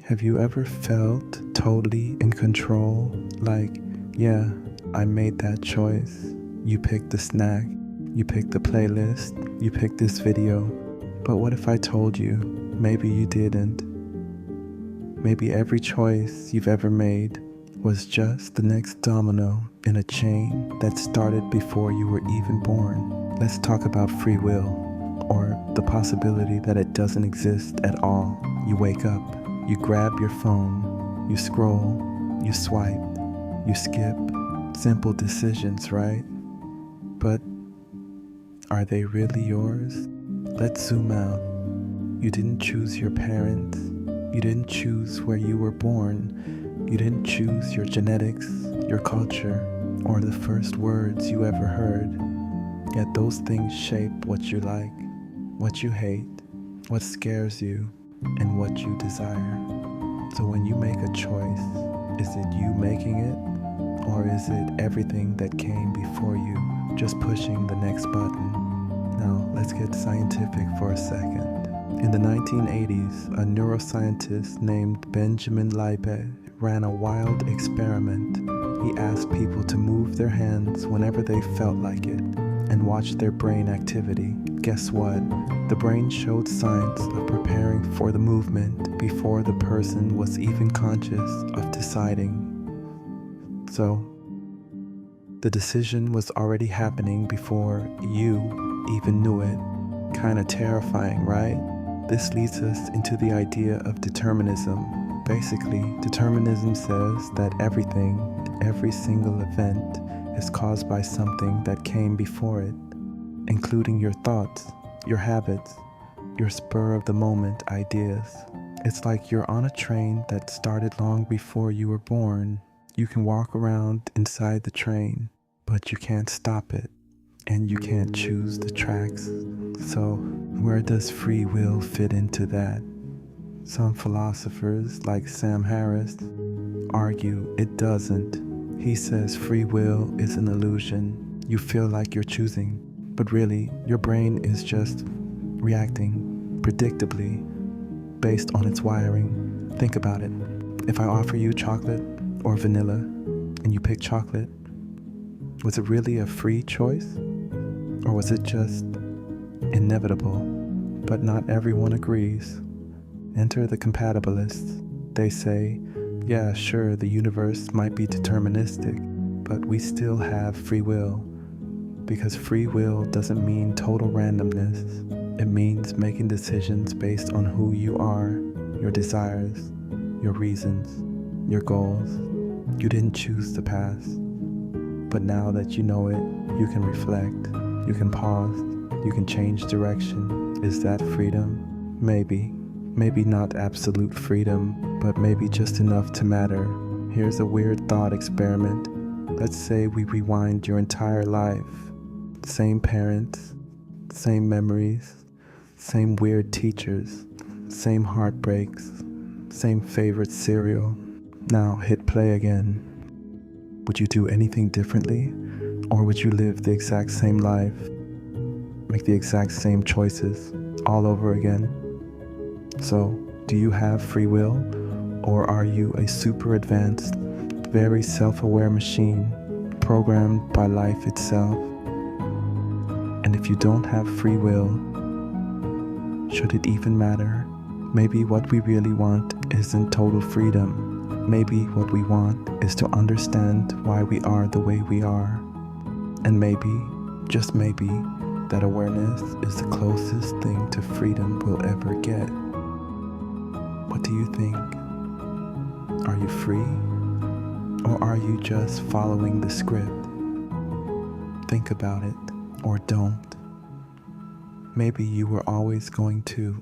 Have you ever felt totally in control? Like, yeah, I made that choice. You picked the snack, you picked the playlist, you picked this video. But what if I told you, maybe you didn't? Maybe every choice you've ever made was just the next domino in a chain that started before you were even born. Let's talk about free will, or the possibility that it doesn't exist at all. You wake up, you grab your phone, you scroll, you swipe, you skip. Simple decisions, right? But are they really yours? Let's zoom out. You didn't choose your parents. You didn't choose where you were born. You didn't choose your genetics, your culture, or the first words you ever heard. Yet those things shape what you like, what you hate, what scares you, and what you desire. So when you make a choice, is it you making it? Or is it everything that came before you, just pushing the next button? Now, let's get scientific for a second. In the 1980s, a neuroscientist named Benjamin Libet ran a wild experiment. He asked people to move their hands whenever they felt like it and watch their brain activity. Guess what? The brain showed signs of preparing for the movement before the person was even conscious of deciding. So, the decision was already happening before you even knew it. Kinda terrifying, right? This leads us into the idea of determinism. Basically, determinism says that everything, every single event, is caused by something that came before it, including your thoughts, your habits, your spur-of-the-moment ideas. It's like you're on a train that started long before you were born. You can walk around inside the train, but you can't stop it, and you can't choose the tracks. So, where does free will fit into that? Some philosophers, like Sam Harris, argue it doesn't. He says free will is an illusion. You feel like you're choosing, but really, your brain is just reacting predictably based on its wiring. Think about it. If I offer you chocolate or vanilla, and you pick chocolate, was it really a free choice? Or was it just inevitable? But not everyone agrees. Enter the compatibilists. They say, yeah, sure, the universe might be deterministic, but we still have free will. Because free will doesn't mean total randomness. It means making decisions based on who you are, your desires, your reasons, your goals. You didn't choose the past, but now that you know it, you can reflect, you can pause, you can change direction. Is that freedom? Maybe. Maybe not absolute freedom, but maybe just enough to matter. Here's a weird thought experiment. Let's say we rewind your entire life. Same parents, same memories, same weird teachers, same heartbreaks, same favorite cereal. Now hit play again. Would you do anything differently? Or would you live the exact same life? Make the exact same choices all over again? So, do you have free will? Or are you a super advanced, very self-aware machine programmed by life itself? And if you don't have free will, should it even matter? Maybe what we really want isn't total freedom. Maybe what we want is to understand why we are the way we are. And maybe, just maybe, that awareness is the closest thing to freedom we'll ever get. What do you think? Are you free? Or are you just following the script? Think about it, or don't. Maybe you were always going to